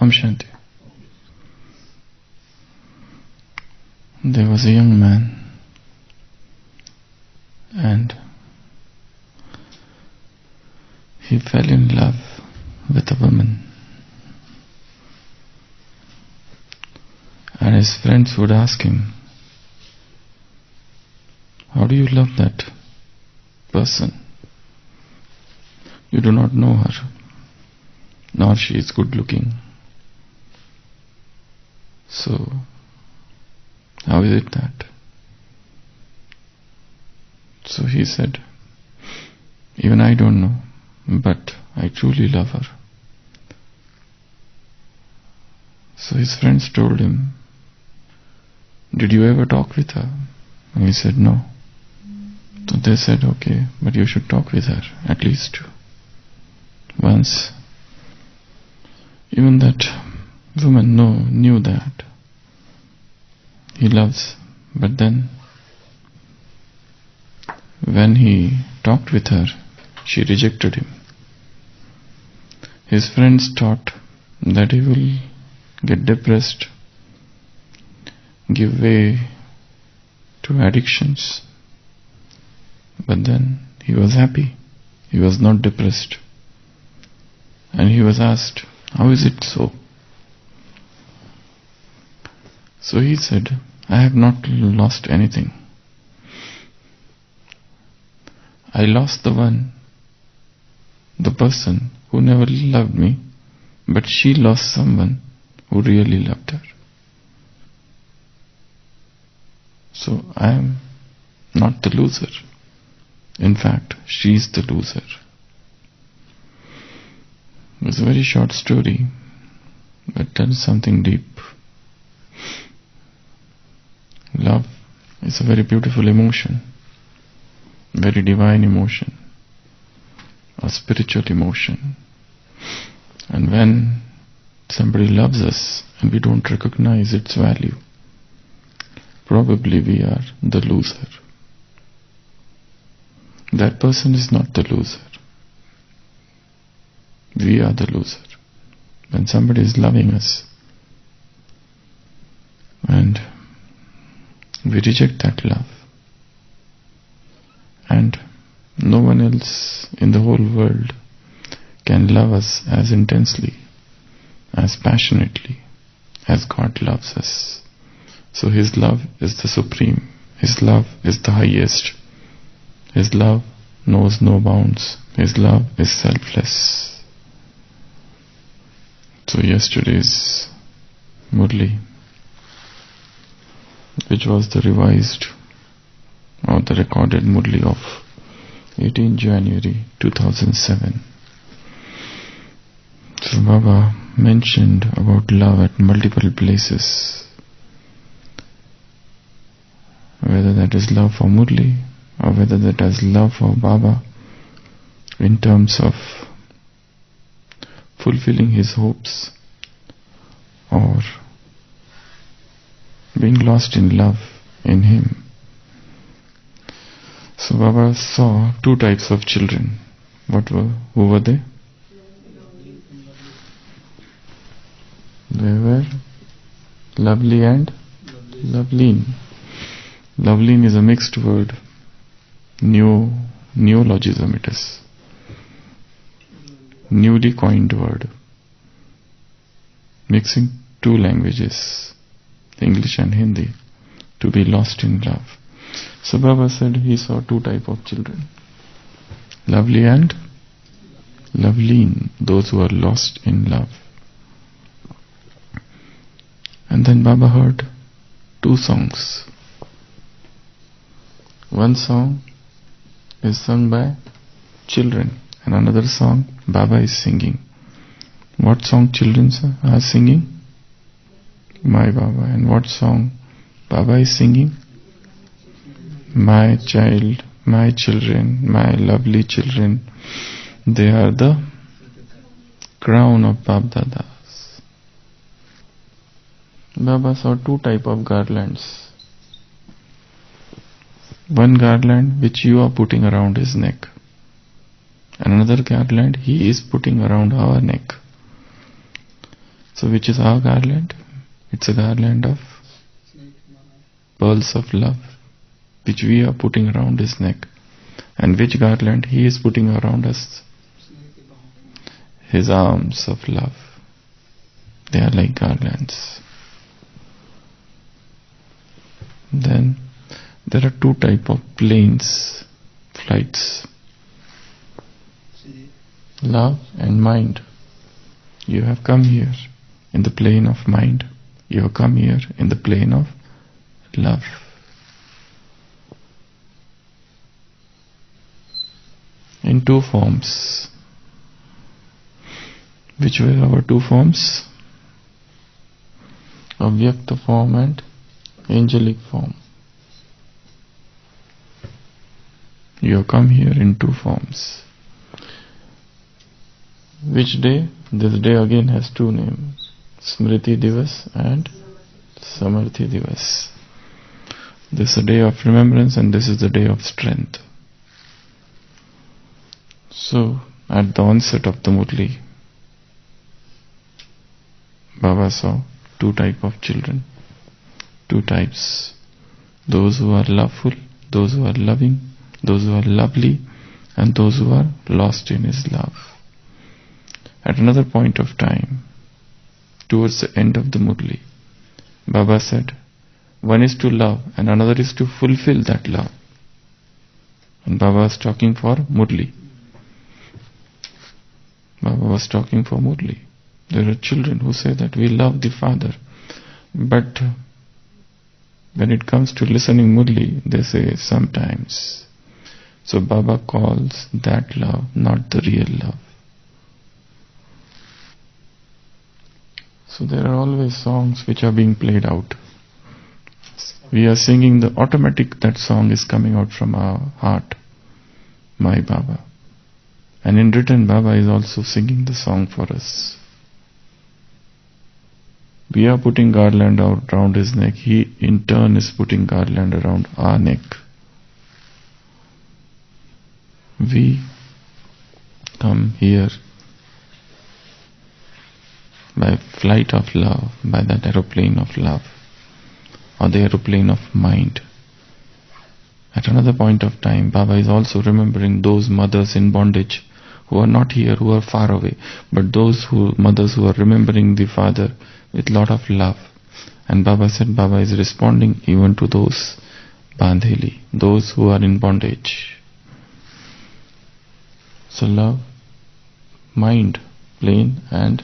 Om Shanti. There was a young man, and he fell in love with a woman. And his friends would ask him, how do you love that person? You do not know her, nor she is good looking. So, how is it that? So he said, even I don't know, but I truly love her. So his friends told him, did you ever talk with her? And he said, no. So they said, okay, but you should talk with her at least once. Even that woman knew that he loves, but then when he talked with her, she rejected him. His friends thought that he will get depressed, give way to addictions. But then he was happy. He was not depressed. And he was asked, how is it so? So he said, I have not lost anything. I lost the person who never loved me, but she lost someone who really loved her. So I am not the loser. In fact, she is the loser. It's a very short story, but tells something deep. Love is a very beautiful emotion, very divine emotion, a spiritual emotion. And when somebody loves us and we don't recognize its value, probably we are the loser. That person is not the loser. We are the loser. When somebody is loving us and we reject that love, and no one else in the whole world can love us as intensely, as passionately as God loves us. So His love is the supreme. His love is the highest. His love knows no bounds. His love is selfless. So yesterday's Murli, which was the revised or the recorded Murli of 18 January 2007. So Baba mentioned about love at multiple places, whether that is love for Murli or whether that is love for Baba in terms of fulfilling his hopes or being lost in love in him. So Baba saw two types of children. Who were they? They were lovely and loveleen. Loveleen is a mixed word. Neologism it is. Newly coined word. Mixing two languages, English and Hindi, to be lost in love. So Baba said he saw two types of children. Lovely and loveleen, those who are lost in love. And then Baba heard two songs. One song is sung by children and another song Baba is singing. What song children are singing? My Baba. And what song Baba is singing? My child, my children, my lovely children. They are the crown of Bab Dadas. Baba saw two types of garlands. One garland which you are putting around his neck, and another garland he is putting around our neck. So So which is our garland? It's a garland of pearls of love, which we are putting around his neck. And which garland he is putting around us? His arms of love. They are like garlands. Then there are two types of planes, flights. Love and mind. You have come here in the plane of mind. You have come here in the plane of love. In two forms. Which were our two forms? Avyakta form and angelic form. You have come here in two forms. Which day? This day again has two names. Smriti Divas and Samarthi Divas. This is a day of remembrance and this is the day of strength. So, at the onset of the Murli, Baba saw two types of children. Two types. Those who are loveful, those who are loving, those who are lovely, and those who are lost in his love. At another point of time, towards the end of the Murli, Baba said, one is to love and another is to fulfill that love. And Baba was talking for Murli. Baba was talking for Murli. There are children who say that we love the Father, but when it comes to listening Murli, they say sometimes. So Baba calls that love not the real love. So there are always songs which are being played out. We are singing the automatic, that song is coming out from our heart, my Baba. And in return, Baba is also singing the song for us. We are putting garland out around his neck. He in turn is putting garland around our neck. We come here by flight of love, by that aeroplane of love, or the aeroplane of mind. At another point of time, Baba is also remembering those mothers in bondage who are not here, who are far away, but those mothers who are remembering the Father with lot of love. And Baba said, Baba is responding even to those bandheli, those who are in bondage. So love, mind, plane and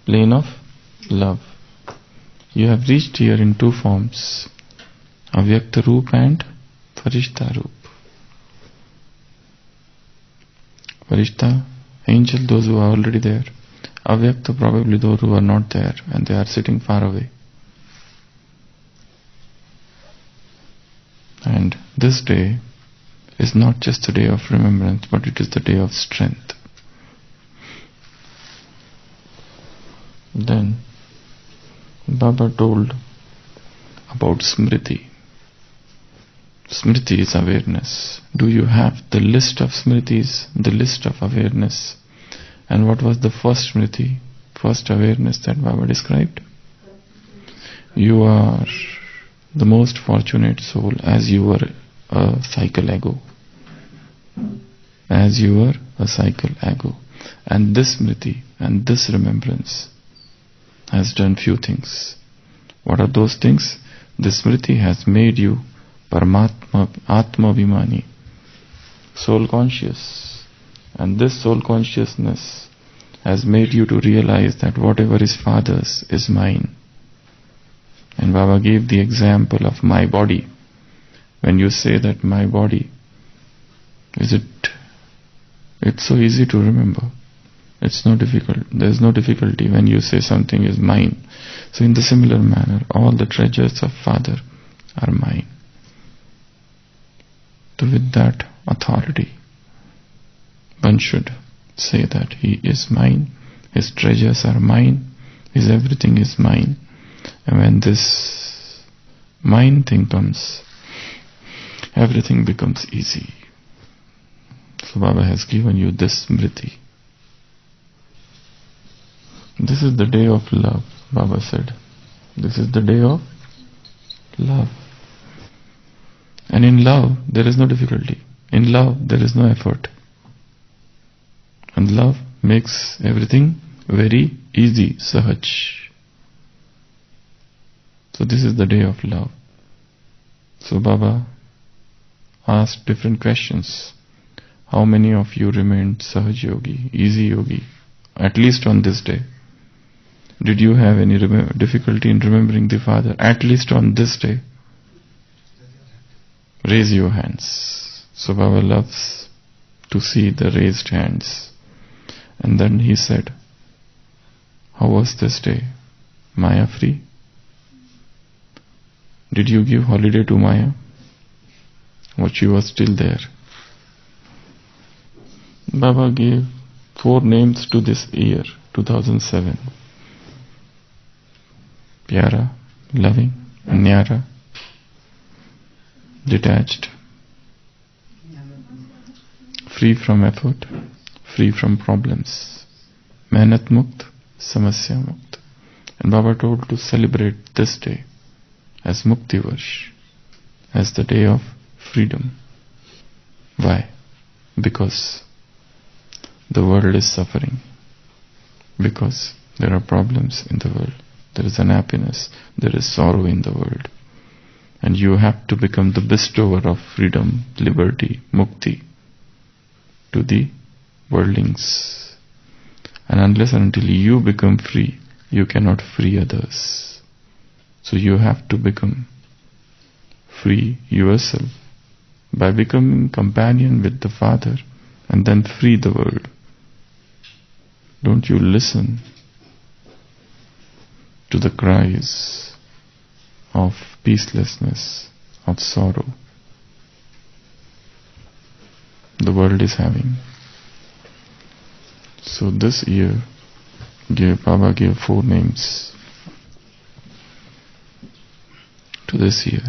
plane of love. You have reached here in two forms, Avyakta Roop and Farishta Roop. Farishta, angel, those who are already there. Avyakta, probably those who are not there and they are sitting far away. And this day is not just a day of remembrance, but it is the day of strength. Then Baba told about Smriti. Smriti is awareness. Do you have the list of Smritis, the list of awareness? And what was the first Smriti, first awareness that Baba described? You are the most fortunate soul as you were a cycle ego. As you were a cycle ego. And this Smriti and this remembrance has done few things. What are those things? This Smriti has made you Paramatma, Atma Vimani, soul conscious. And this soul consciousness has made you to realize that whatever is Father's is mine. And Baba gave the example of my body. When you say that my body, it's so easy to remember. It's no difficult. There's no difficulty when you say something is mine. So in the similar manner, all the treasures of Father are mine. So with that authority, one should say that he is mine, his treasures are mine, his everything is mine. And when this mine thing comes, everything becomes easy. So Baba has given you this Smriti. This is the day of love. Baba said, this is the day of love. And in love, there is no difficulty. In love, there is no effort. And love makes everything very easy, sahaj. So this is the day of love. So Baba asked different questions. How many of you remained sahaj yogi, easy yogi, at least on this day? Did you have any difficulty in remembering the Father, at least on this day? Raise your hands. So Baba loves to see the raised hands. And then he said, how was this day? Maya free? Did you give holiday to Maya? Or she was still there? Baba gave 4 names to this year, 2007. Pyara, loving, Nyara, detached, free from effort, free from problems, mehnat mukt, samasya mukt. And Baba told to celebrate this day as Mukti Varsh, as the day of freedom. Why? Because the world is suffering. Because there are problems in the world. There is unhappiness. There is sorrow in the world. And you have to become the bestower of freedom, liberty, mukti to the worldlings. And unless and until you become free, you cannot free others. So you have to become free yourself by becoming companion with the Father and then free the world. Don't you listen to the cries of peacelessness, of sorrow the world is having. So this year, Baba gave 4 names to this year.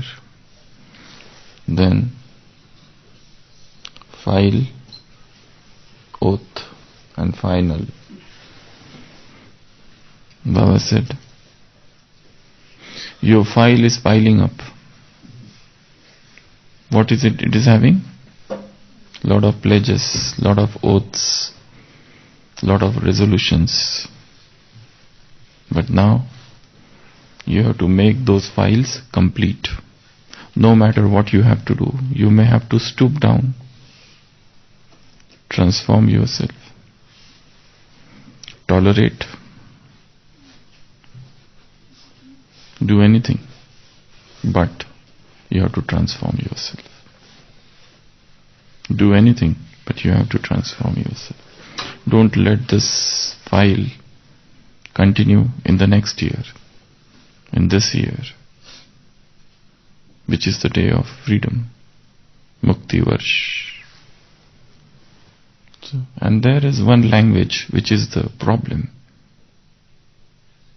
Then file, oath and final. Baba said, your file is piling up. What is it? It is having lot of pledges, lot of oaths, lot of resolutions. But now you have to make those files complete. No matter what you have to do, you may have to stoop down, transform yourself, tolerate, do anything, but you have to transform yourself. Do anything, but you have to transform yourself. Don't let this file continue in the next year, in this year, which is the day of freedom, Mukti Varsh. And there is one language which is the problem,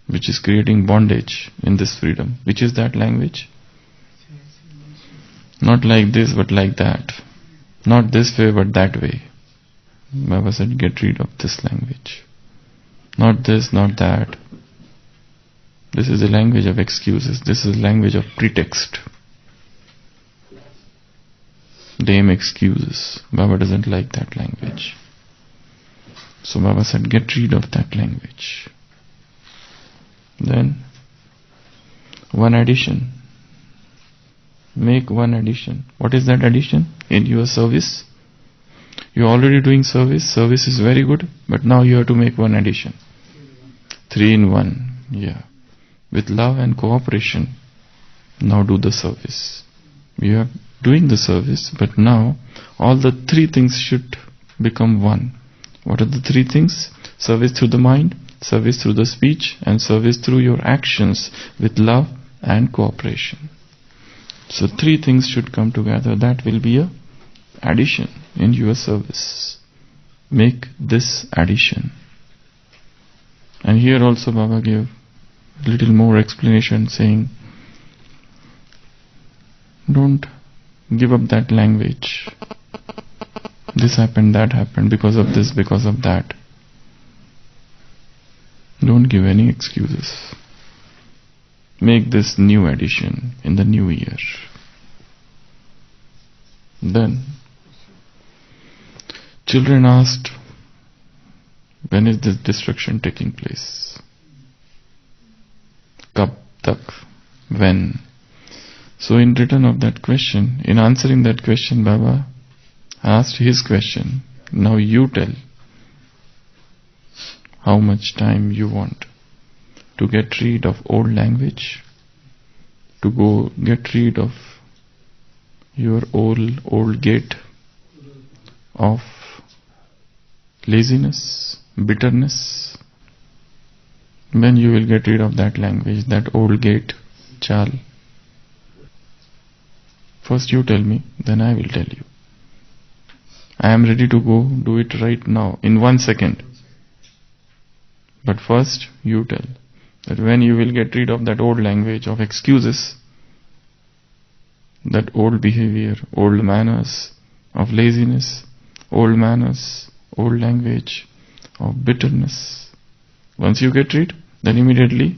which is creating bondage in this freedom. Which is that language? Not like this but like that. Not this way but that way. Baba said, get rid of this language. Not this, not that. This is a language of excuses. This is a language of pretext. Damn excuses. Baba doesn't like that language. So Baba said, get rid of that language. Then, one addition. Make one addition. What is that addition? In your service. You are already doing service. Service is very good. But now you have to make one addition. 3 in 1. Yeah. With love and cooperation. Now do the service. You are doing the service. But now all the 3 things should become one. What are the 3 things? Service through the mind, service through the speech, and service through your actions with love and cooperation. So 3 things should come together. That will be a addition in your service. Make this addition. And here also Baba gave a little more explanation, saying, don't give up that language. This happened, that happened, because of this, because of that. Don't give any excuses. make this new addition in the new year. Then children asked, when is this destruction taking place? Kab tak? When? So in return of that question, in answering that question, Baba asked his question. Now you tell how much time you want to get rid of old language, to go get rid of your old gate of laziness, bitterness. When you will get rid of that language, that old gate, chal. First you tell me, then I will tell you. I am ready to go do it right now, in 1 second. But first you tell that when you will get rid of that old language of excuses, that old behavior, old manners of laziness, old manners, old language of bitterness. Once you get rid, then immediately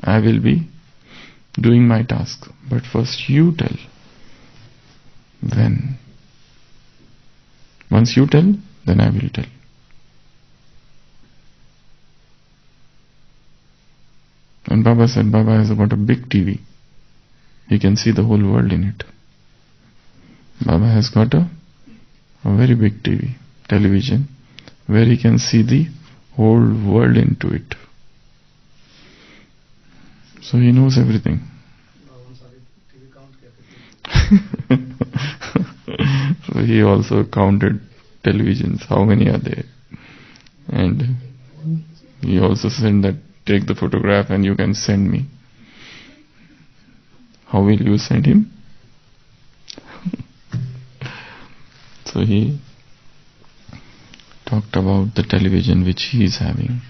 I will be doing my task. But first you tell. When? Once you tell, then I will tell. And Baba said, Baba has got a big TV. He can see the whole world in it. Baba has got a very big television, where he can see the whole world into it. So he knows everything. So he also counted televisions, how many are there. And he also said that take the photograph and you can send me. How will you send him? So he talked about the television which he is having.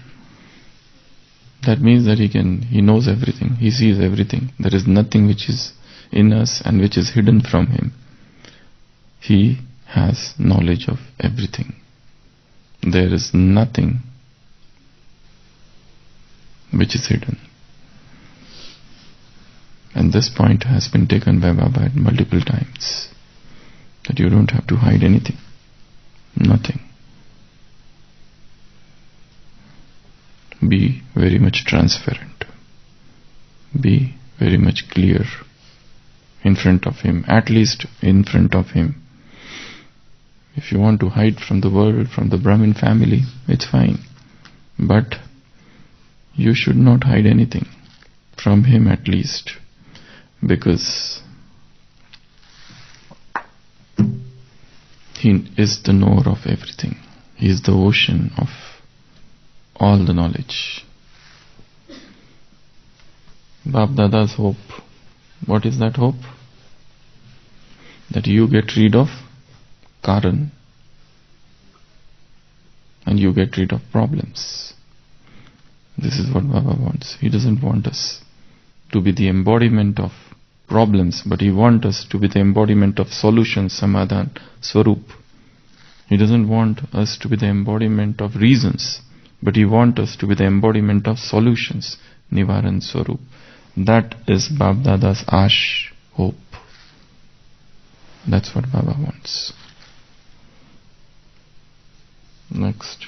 That means that he knows everything, he sees everything. There is nothing which is in us and which is hidden from him. He has knowledge of everything. There is nothing which is hidden. And this point has been taken by Baba multiple times, that you don't have to hide anything, nothing. Be very much transparent. Be very much clear in front of him, at least in front of him. If you want to hide from the world, from the Brahmin family, it's fine. But you should not hide anything from him, at least, because he is the knower of everything. He is the ocean of all the knowledge. Bab Dada's hope. What is that hope? That you get rid of Karan and you get rid of problems. This is what Baba wants. He doesn't want us to be the embodiment of problems, but he wants us to be the embodiment of solutions, samadhan, swarup. He doesn't want us to be the embodiment of reasons, but he wants us to be the embodiment of solutions, nivaran, swarup. That is Bab Dada's ash, hope. That's what Baba wants. Next,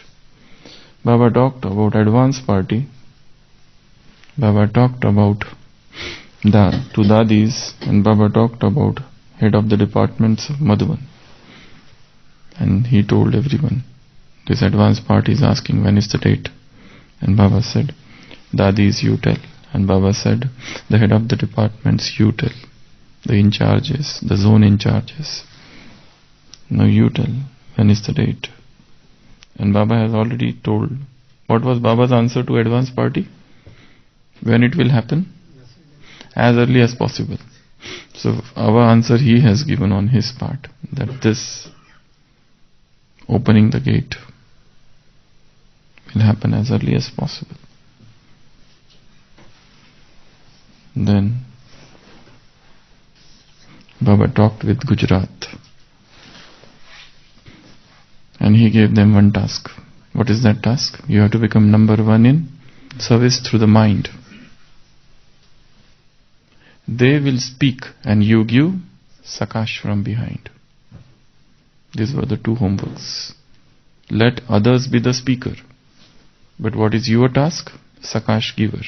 Baba talked about advance party. Baba talked about two dadis, and Baba talked about head of the departments of Madhuban. And he told everyone, this advance party is asking when is the date. And Baba said, dadis you tell. And Baba said, the head of the departments you tell. The in charges, the zone in charges. Now you tell, when is the date? And Baba has already told. What was Baba's answer to advance party? When it will happen? As early as possible. So our answer he has given on his part, that this opening the gate will happen as early as possible. Then Baba talked with Gujarat and he gave them one task. What is that task? You have to become number one in service through the mind. They will speak and you give sakash from behind. These were the two homeworks. Let others be the speaker. But what is your task? Sakash giver.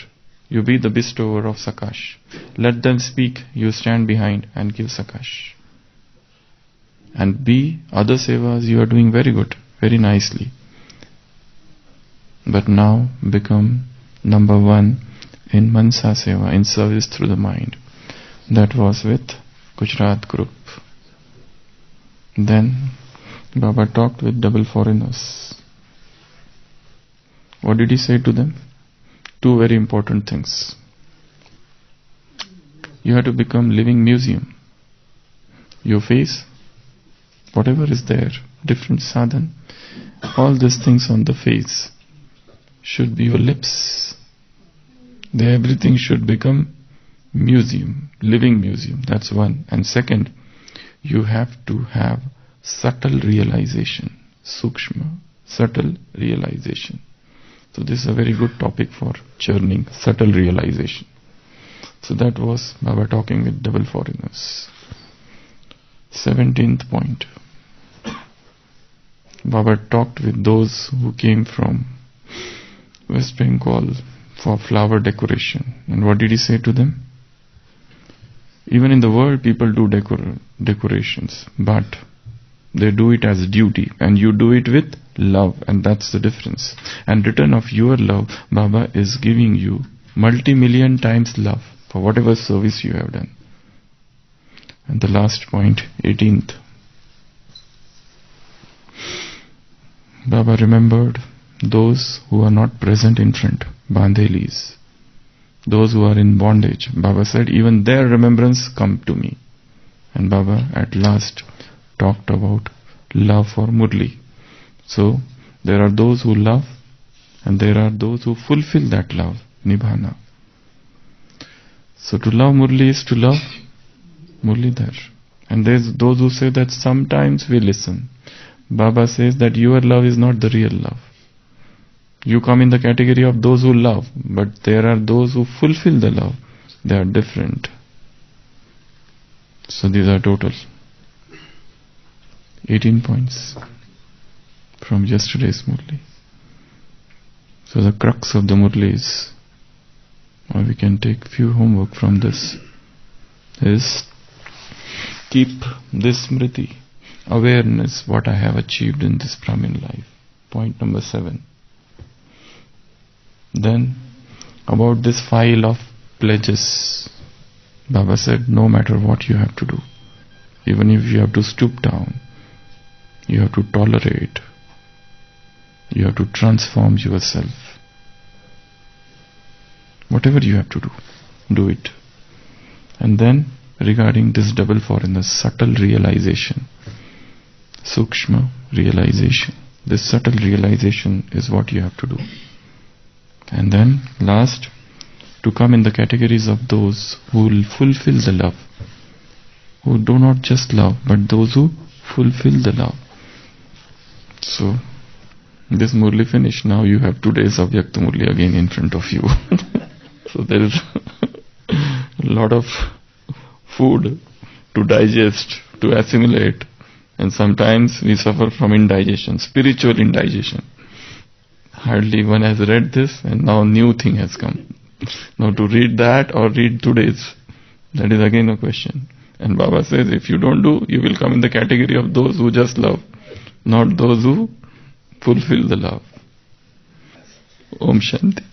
You be the bestower of sakash. Let them speak, you stand behind and give sakash. And be other sevas, you are doing very good, very nicely. But now become number one in Mansa Seva, in service through the mind. That was with Gujarat group. Then Baba talked with double foreigners. What did he say to them? Two very important things. You have to become living museum. Your face, whatever is there, different sadhan, all these things on the face should be your lips. Everything should become museum, living museum. That's one. And second, you have to have subtle realization, sukshma, subtle realization. So this is a very good topic for churning, subtle realization. So that was Baba talking with double foreigners. 17th point. Baba talked with those who came from West Bengal for flower decoration. And what did he say to them? Even in the world people do decorations, but they do it as duty, and you do it with love, and that's the difference. And return of your love, Baba is giving you multi-million times love for whatever service you have done. And the last point, 18th. Baba remembered those who are not present in front, Bandhelis, those who are in bondage. Baba said, even their remembrance come to me. And Baba at last talked about love for Murli. So there are those who love, and there are those who fulfill that love, Nibhana. So to love Murli is to love Murlidhar. And there's those who say that sometimes we listen. Baba says that your love is not the real love. You come in the category of those who love, but there are those who fulfill the love. They are different. So these are total 18 points from yesterday's Murli. So the crux of the Murli is, or we can take few homework from this, is keep this smriti, awareness what I have achieved in this Brahmin life. Point number 7. Then about this file of pledges, Baba said no matter what you have to do, even if you have to stoop down, you have to tolerate, you have to transform yourself. Whatever you have to do, do it. And then regarding this double foreigner, subtle realization, sukshma realization, this subtle realization is what you have to do. And then last, to come in the categories of those who will fulfill the love, who do not just love, but those who fulfill the love. So this Murli finished. Now you have 2 days of Vyakta Murli again in front of you. So there is a lot of food to digest, to assimilate, and sometimes we suffer from indigestion, spiritual indigestion. Hardly one has read this, and now new thing has come. Now to read that or read today's, that is again a question. And Baba says, if you don't do, you will come in the category of those who just love, not those who fulfill the love. Om Shanti.